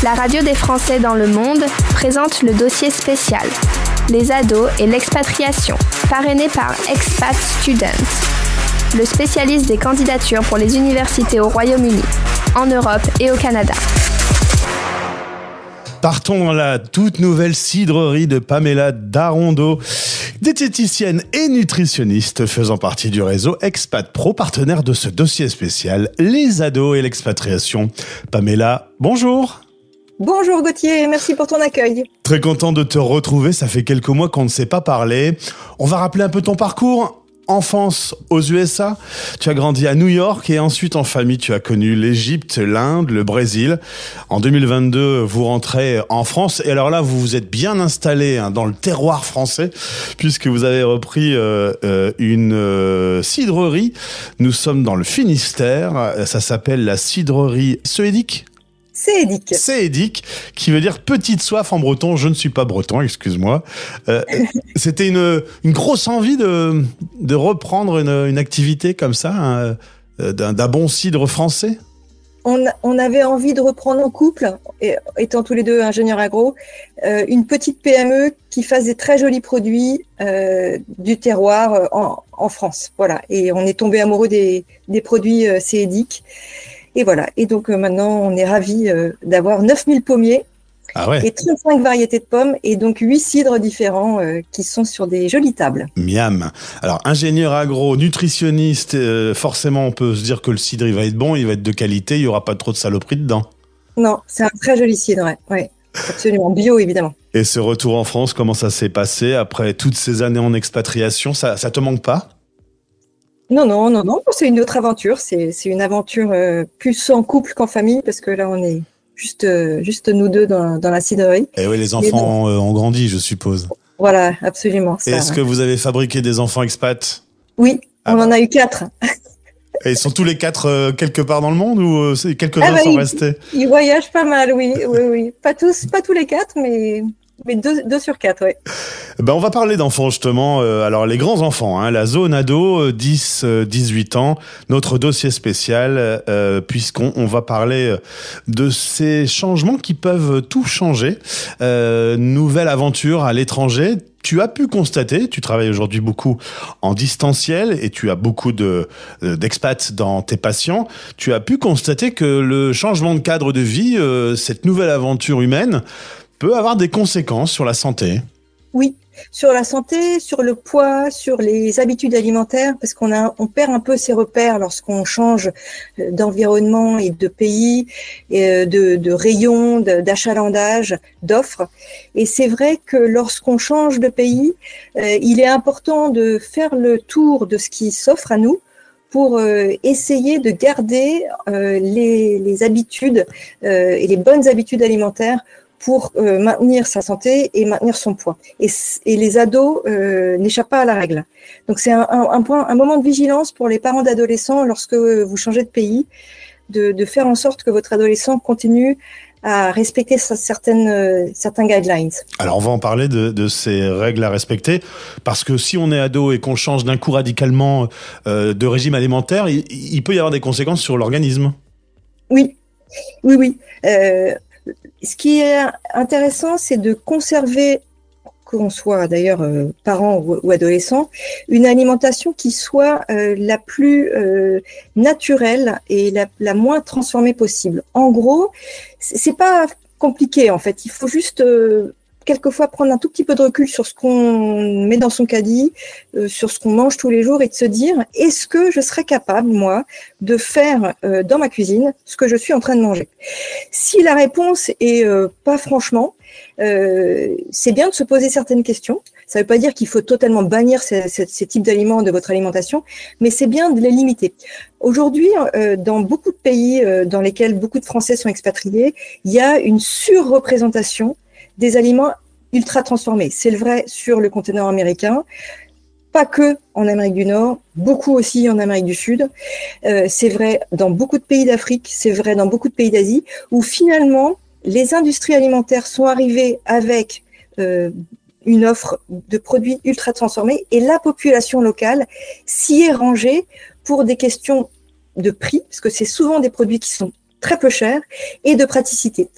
La radio des Français dans le monde présente le dossier spécial Les ados et l'expatriation, parrainé par Expat Students, le spécialiste des candidatures pour les universités au Royaume-Uni, en Europe et au Canada. Partons dans la toute nouvelle cidrerie de Pamela Darondo, diététicienne et nutritionniste faisant partie du réseau Expat Pro, partenaire de ce dossier spécial, les ados et l'expatriation. Pamela, bonjour. Bonjour Gauthier, merci pour ton accueil. Très content de te retrouver, ça fait quelques mois qu'on ne s'est pas parlé. On va rappeler un peu ton parcours. Enfance aux USA, tu as grandi à New York et ensuite en famille, tu as connu l'Égypte, l'Inde, le Brésil. En 2022, vous rentrez en France et alors là, vous vous êtes bien installé dans le terroir français puisque vous avez repris une cidrerie. Nous sommes dans le Finistère, ça s'appelle la cidrerie Soedic. Soedic, qui veut dire petite soif en breton. Je ne suis pas breton, excuse-moi. C'était une grosse envie de reprendre une activité comme ça, d'un bon cidre français. On avait envie de reprendre en couple, étant tous les deux ingénieurs agro, une petite PME qui fasse des très jolis produits du terroir en France. Voilà. Et on est tombé amoureux des produits Soedic. Et voilà. Et donc maintenant, on est ravis d'avoir 9000 pommiers et 35 variétés de pommes et donc 8 cidres différents qui sont sur des jolies tables. Miam. Alors, ingénieur agro, nutritionniste, forcément, on peut se dire que le cidre, il va être bon, il va être de qualité, il n'y aura pas trop de saloperies dedans. Non, c'est un très joli cidre, ouais. Absolument. Bio, évidemment. Et ce retour en France, comment ça s'est passé après toutes ces années en expatriation? Ça te manque pas? Non, c'est une autre aventure. C'est une aventure plus en couple qu'en famille, parce que là, on est juste nous deux dans la cidrerie. Et oui, les enfants ont grandi, je suppose. Voilà, absolument. Et est-ce que vous avez fabriqué des enfants expats? Oui, on en a eu 4. Et ils sont tous les 4 quelque part dans le monde ou quelques-uns sont restés? Ils voyagent pas mal, oui. Pas tous les 4, mais 2 sur 4, oui. On va parler d'enfants justement. Alors les grands enfants, la zone ado, 10-18 ans, notre dossier spécial, puisqu'on va parler de ces changements qui peuvent tout changer. Nouvelle aventure à l'étranger. Tu as pu constater, tu travailles aujourd'hui beaucoup en distanciel et tu as beaucoup d'expats dans tes patients. Tu as pu constater que le changement de cadre de vie, cette nouvelle aventure humaine, peut avoir des conséquences sur la santé. Oui, sur la santé, sur le poids, sur les habitudes alimentaires, parce qu'on perd un peu ses repères lorsqu'on change d'environnement et de pays, et de rayons, d'achalandage, d'offres. Et c'est vrai que lorsqu'on change de pays, il est important de faire le tour de ce qui s'offre à nous pour essayer de garder les habitudes et les bonnes habitudes alimentaires pour maintenir sa santé et maintenir son poids. Et les ados n'échappent pas à la règle. Donc c'est un moment de vigilance pour les parents d'adolescents lorsque vous changez de pays, de faire en sorte que votre adolescent continue à respecter certains guidelines. Alors on va en parler de ces règles à respecter, parce que si on est ado et qu'on change d'un coup radicalement de régime alimentaire, il peut y avoir des conséquences sur l'organisme. Oui. Ce qui est intéressant, c'est de conserver, qu'on soit d'ailleurs parent ou adolescent, une alimentation qui soit la plus naturelle et la moins transformée possible. En gros, c'est pas compliqué en fait. Il faut juste quelquefois prendre un tout petit peu de recul sur ce qu'on met dans son caddie, sur ce qu'on mange tous les jours et de se dire, est-ce que je serais capable, moi, de faire dans ma cuisine ce que je suis en train de manger? Si la réponse est pas franchement, c'est bien de se poser certaines questions. Ça ne veut pas dire qu'il faut totalement bannir ces types d'aliments de votre alimentation, mais c'est bien de les limiter. Aujourd'hui, dans beaucoup de pays dans lesquels beaucoup de Français sont expatriés, il y a une surreprésentation des aliments ultra transformés. C'est le vrai sur le continent américain, pas que en Amérique du Nord, beaucoup aussi en Amérique du Sud. C'est vrai dans beaucoup de pays d'Afrique, c'est vrai dans beaucoup de pays d'Asie, où finalement, les industries alimentaires sont arrivées avec une offre de produits ultra transformés et la population locale s'y est rangée pour des questions de prix, parce que c'est souvent des produits qui sont très peu cher et de praticité.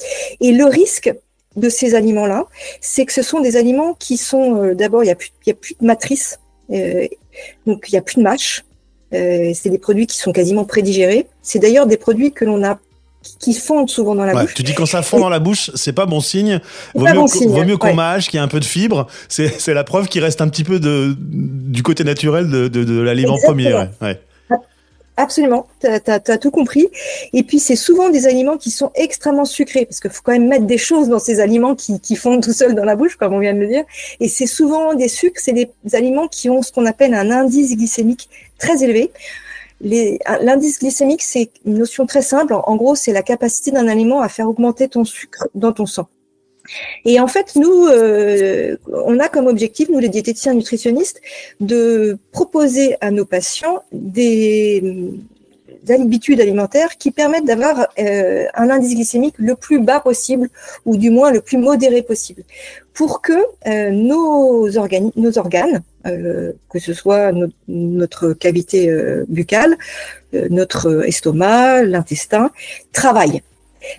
Et le risque de ces aliments-là, c'est que ce sont des aliments qui sont, d'abord, il y a plus de matrice, donc il n'y a plus de mâche. C'est des produits qui sont quasiment prédigérés. C'est d'ailleurs des produits que l'on a qui fondent souvent dans la bouche. Tu dis quand ça fond dans la bouche, c'est pas bon signe. Vaut mieux qu'on mâche, qu'il y ait un peu de fibres. C'est la preuve qu'il reste un petit peu du côté naturel de l'aliment premier. Ouais. Absolument, t'as tout compris. Et puis, c'est souvent des aliments qui sont extrêmement sucrés, parce qu'il faut quand même mettre des choses dans ces aliments qui fondent tout seuls dans la bouche, comme on vient de le dire. Et c'est souvent des sucres, c'est des aliments qui ont ce qu'on appelle un indice glycémique très élevé. L'indice glycémique, c'est une notion très simple. En gros, c'est la capacité d'un aliment à faire augmenter ton sucre dans ton sang. Et en fait, nous, on a comme objectif, nous les diététiciens nutritionnistes, de proposer à nos patients des habitudes alimentaires qui permettent d'avoir un indice glycémique le plus bas possible, ou du moins le plus modéré possible, pour que nos organes, que ce soit notre cavité buccale, notre estomac, l'intestin, travaillent.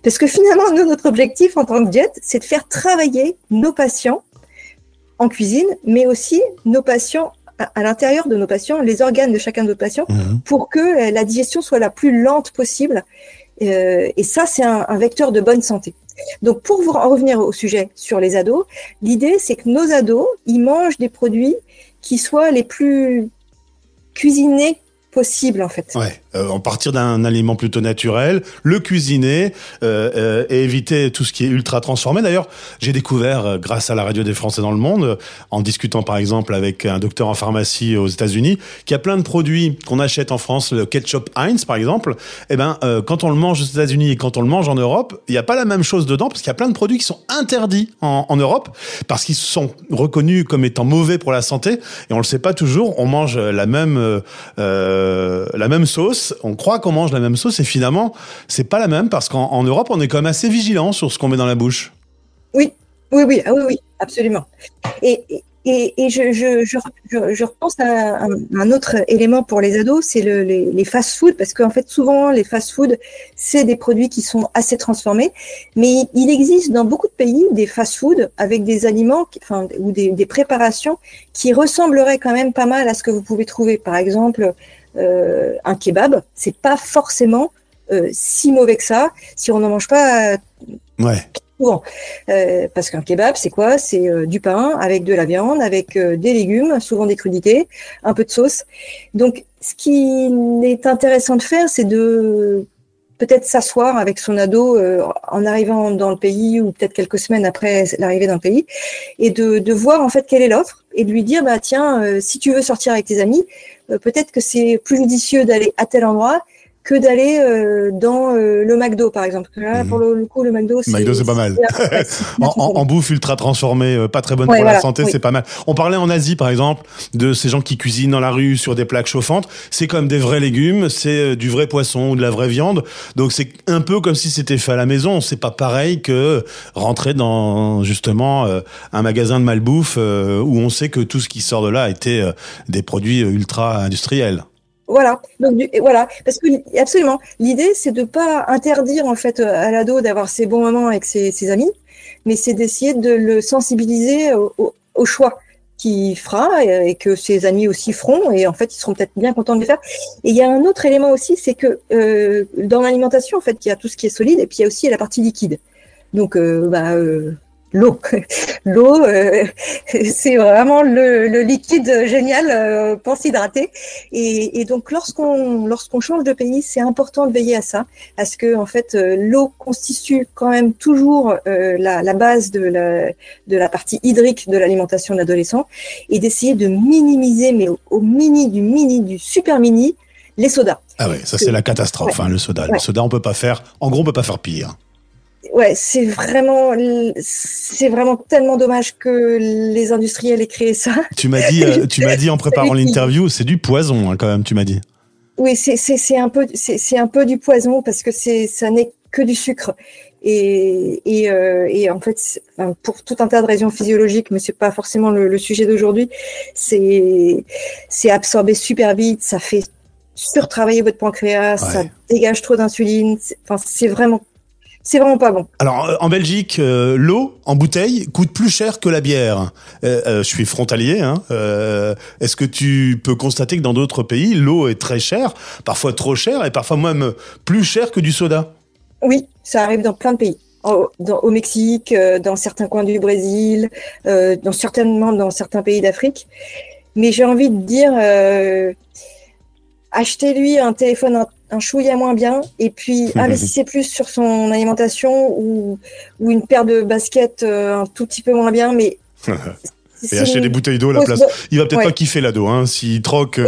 Parce que finalement, nous, notre objectif en tant que diète, c'est de faire travailler nos patients en cuisine, mais aussi nos patients, à l'intérieur de nos patients, les organes de chacun de nos patients, pour que la digestion soit la plus lente possible. Et ça, c'est un vecteur de bonne santé. Donc, pour en revenir au sujet sur les ados, l'idée, c'est que nos ados, ils mangent des produits qui soient les plus cuisinés possible en fait. En partir d'un aliment plutôt naturel, le cuisiner et éviter tout ce qui est ultra transformé. D'ailleurs, j'ai découvert grâce à la radio des Français dans le monde, en discutant par exemple avec un docteur en pharmacie aux États-Unis, qu'il y a plein de produits qu'on achète en France, le ketchup Heinz par exemple. Quand on le mange aux États-Unis et quand on le mange en Europe, il n'y a pas la même chose dedans parce qu'il y a plein de produits qui sont interdits en Europe parce qu'ils sont reconnus comme étant mauvais pour la santé et on le sait pas toujours. On mange la même sauce, on croit qu'on mange la même sauce et finalement c'est pas la même parce qu'en Europe on est quand même assez vigilant sur ce qu'on met dans la bouche. Oui, absolument. Et je repense à un autre élément pour les ados, c'est les fast-food, parce qu'en fait souvent les fast-food c'est des produits qui sont assez transformés, mais il existe dans beaucoup de pays des fast-food avec des aliments, ou des préparations qui ressembleraient quand même pas mal à ce que vous pouvez trouver. Par exemple, un kebab, c'est pas forcément si mauvais que ça si on n'en mange pas souvent. Parce qu'un kebab, c'est quoi? C'est du pain avec de la viande, avec des légumes, souvent des crudités, un peu de sauce. Donc, ce qui est intéressant de faire, c'est de peut-être s'asseoir avec son ado en arrivant dans le pays ou peut-être quelques semaines après l'arrivée dans le pays et de voir en fait quelle est l'offre et de lui dire tiens, si tu veux sortir avec tes amis, peut-être que c'est plus judicieux d'aller à tel endroit que d'aller dans le McDo, par exemple. Là, pour le coup, le McDo, c'est pas mal. en bouffe ultra transformée, pas très bonne pour la santé, c'est pas mal. On parlait en Asie, par exemple, de ces gens qui cuisinent dans la rue sur des plaques chauffantes. C'est comme des vrais légumes, c'est du vrai poisson ou de la vraie viande. Donc, c'est un peu comme si c'était fait à la maison. C'est pas pareil que rentrer dans, justement, un magasin de malbouffe où on sait que tout ce qui sort de là a été des produits ultra industriels. Voilà, parce que absolument, l'idée c'est de pas interdire en fait à l'ado d'avoir ses bons moments avec ses amis, mais c'est d'essayer de le sensibiliser au choix qu'il fera et que ses amis aussi feront et en fait ils seront peut-être bien contents de les faire. Et il y a un autre élément aussi, c'est que dans l'alimentation en fait il y a tout ce qui est solide et puis il y a aussi la partie liquide. Donc l'eau, c'est vraiment le liquide génial pour s'hydrater. Et donc lorsqu'on change de pays, c'est important de veiller à ça, à ce que en fait l'eau constitue quand même toujours la base de la partie hydrique de l'alimentation de l'adolescent, et d'essayer de minimiser, mais au du super mini, les sodas. Ah ouais, ça c'est la catastrophe, le soda. Ouais. Le soda, on peut pas faire pire. Ouais, c'est vraiment tellement dommage que les industriels aient créé ça. Tu m'as dit en préparant l'interview, c'est du poison quand même, tu m'as dit. Oui, c'est un peu du poison parce que ça n'est que du sucre et en fait pour tout un tas de raisons physiologiques, mais c'est pas forcément le sujet d'aujourd'hui. C'est absorbé super vite, ça fait surtravailler votre pancréas, Ouais. ça dégage trop d'insuline. C'est vraiment pas bon. Alors, en Belgique, l'eau en bouteille coûte plus cher que la bière. Je suis frontalier. Est-ce que tu peux constater que dans d'autres pays, l'eau est très chère, parfois trop chère, et parfois même plus chère que du soda? Oui, ça arrive dans plein de pays. Au Mexique, dans certains coins du Brésil, certainement dans certains pays d'Afrique. Mais j'ai envie de dire, achetez-lui un téléphone un chouïa moins bien, et puis investissez plus sur son alimentation ou une paire de baskets un tout petit peu moins bien, mais Et acheter des bouteilles d'eau à la place. Il va peut-être pas kiffer l'ado, s'il troque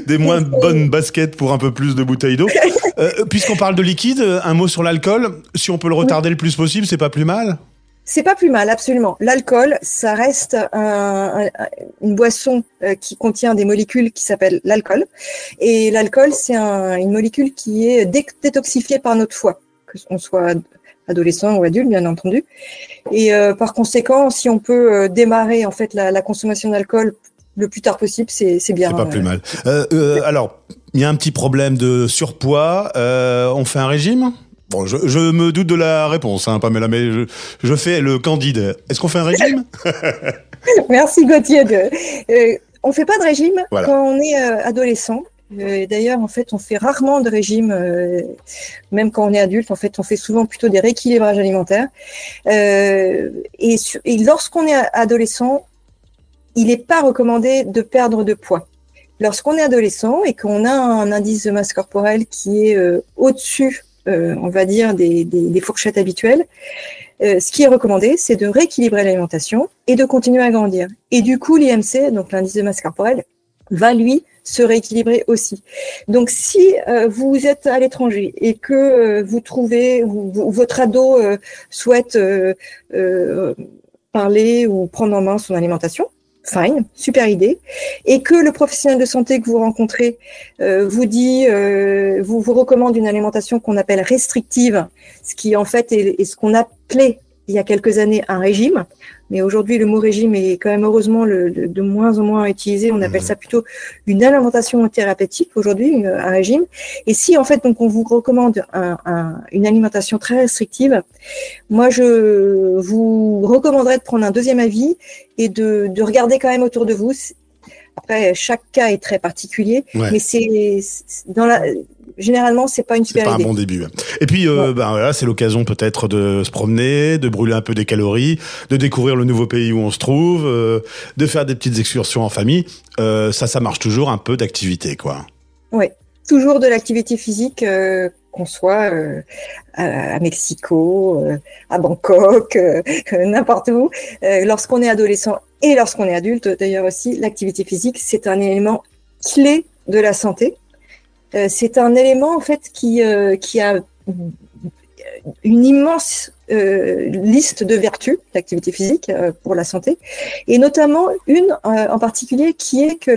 des moins bonnes baskets pour un peu plus de bouteilles d'eau. Puisqu'on parle de liquide, un mot sur l'alcool. Si on peut le retarder le plus possible, c'est pas plus mal? C'est pas plus mal, absolument. L'alcool, ça reste une boisson qui contient des molécules qui s'appellent l'alcool. Et l'alcool, c'est une molécule qui est détoxifiée par notre foie, qu'on soit adolescent ou adulte, bien entendu. Et par conséquent, si on peut démarrer en fait la consommation d'alcool le plus tard possible, c'est bien. C'est pas plus mal. Alors, il y a un petit problème de surpoids. On fait un régime? Bon, je me doute de la réponse, Pamela, mais je fais le candide. Est-ce qu'on fait un régime? Merci Gauthier. On fait pas de régime Voilà. quand on est adolescent. D'ailleurs, en fait, on fait rarement de régime, même quand on est adulte. En fait, on fait souvent plutôt des rééquilibrages alimentaires. Et lorsqu'on est adolescent, il n'est pas recommandé de perdre de poids. Lorsqu'on est adolescent et qu'on a un indice de masse corporelle qui est au-dessus, on va dire, des fourchettes habituelles, ce qui est recommandé, c'est de rééquilibrer l'alimentation et de continuer à grandir. Et du coup, l'IMC, donc l'indice de masse corporelle, va lui se rééquilibrer aussi. Donc, si vous êtes à l'étranger et que vous trouvez, votre ado souhaite parler ou prendre en main son alimentation, fine, super idée, et que le professionnel de santé que vous rencontrez vous dit, vous recommande une alimentation qu'on appelle restrictive, ce qui en fait est ce qu'on appelait il y a quelques années un régime, mais aujourd'hui le mot régime est quand même heureusement de moins en moins utilisé. On appelle ça plutôt une alimentation thérapeutique aujourd'hui, un régime. Et si en fait donc on vous recommande une alimentation très restrictive, moi je vous recommanderais de prendre un deuxième avis et de regarder quand même autour de vous. Après, chaque cas est très particulier, mais généralement, c'est pas une super idée. C'est pas un bon début. Et puis, voilà, c'est l'occasion peut-être de se promener, de brûler un peu des calories, de découvrir le nouveau pays où on se trouve, de faire des petites excursions en famille. Ça marche toujours, un peu d'activité, quoi. Oui, toujours de l'activité physique, qu'on soit à Mexico, à Bangkok, n'importe où. Lorsqu'on est adolescent et lorsqu'on est adulte, d'ailleurs aussi, l'activité physique, c'est un élément clé de la santé. C'est un élément en fait qui a une immense liste de vertus, l'activité physique pour la santé, et notamment une en particulier qui est que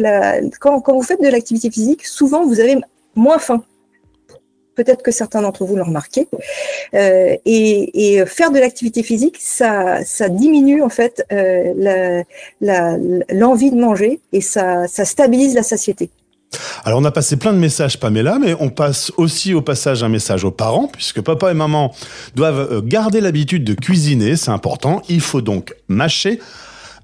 quand vous faites de l'activité physique, souvent vous avez moins faim. Peut-être que certains d'entre vous l'ont remarqué. Et faire de l'activité physique, ça diminue en fait l'envie de manger et ça stabilise la satiété. Alors, on a passé plein de messages, Pamela, mais on passe aussi au passage un message aux parents, puisque papa et maman doivent garder l'habitude de cuisiner, c'est important. Il faut donc mâcher.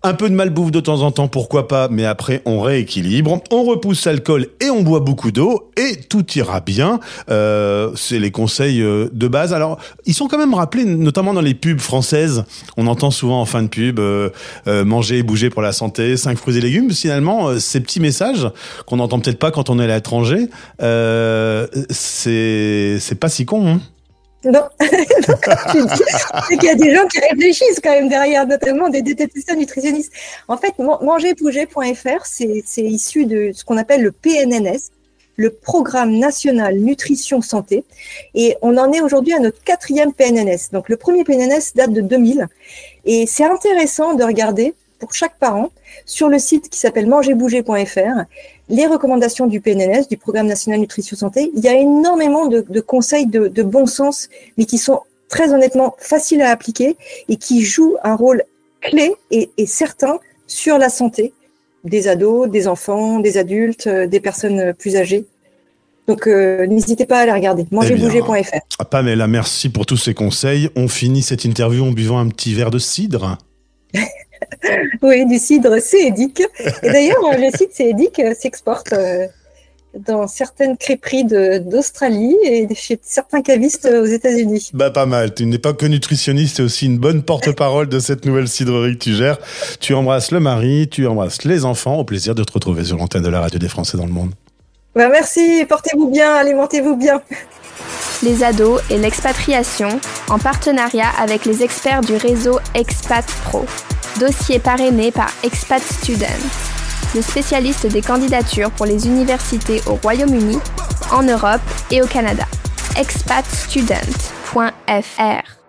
Un peu de malbouffe de temps en temps, pourquoi pas, mais après on rééquilibre, on repousse l'alcool et on boit beaucoup d'eau et tout ira bien. C'est les conseils de base. Alors, ils sont quand même rappelés, notamment dans les pubs françaises. On entend souvent en fin de pub manger et bouger pour la santé, 5 fruits et légumes. Finalement, ces petits messages qu'on n'entend peut-être pas quand on est à l'étranger, c'est pas si con, Non, c'est qu'il y a des gens qui réfléchissent quand même derrière, notamment des diététiciens nutritionnistes. En fait, mangerbouger.fr, c'est issu de ce qu'on appelle le PNNS, le Programme National Nutrition Santé, et on en est aujourd'hui à notre 4e PNNS. Donc le premier PNNS date de 2000, et c'est intéressant de regarder pour chaque parent sur le site qui s'appelle mangerbouger.fr les recommandations du PNNS, du Programme National Nutrition Santé. Il y a énormément de conseils de bon sens, mais qui sont très honnêtement faciles à appliquer et qui jouent un rôle clé et certain sur la santé des ados, des enfants, des adultes, des personnes plus âgées. Donc, n'hésitez pas à les regarder. Mangerbouger.fr. Pamela, merci pour tous ces conseils. On finit cette interview en buvant un petit verre de cidre. Oui, du cidre céédique. Et d'ailleurs, le cidre céédique s'exporte dans certaines crêperies d'Australie et chez certains cavistes aux États-Unis. Pas mal. Tu n'es pas que nutritionniste, tu es aussi une bonne porte-parole de cette nouvelle cidrerie que tu gères. Tu embrasses le mari, tu embrasses les enfants. Au plaisir de te retrouver sur l'antenne de la radio des Français dans le monde. Merci, portez-vous bien, alimentez-vous bien. Les ados et l'expatriation, en partenariat avec les experts du réseau Expat Pro. Dossier parrainé par Expat Student, le spécialiste des candidatures pour les universités au Royaume-Uni, en Europe et au Canada. expatstudent.fr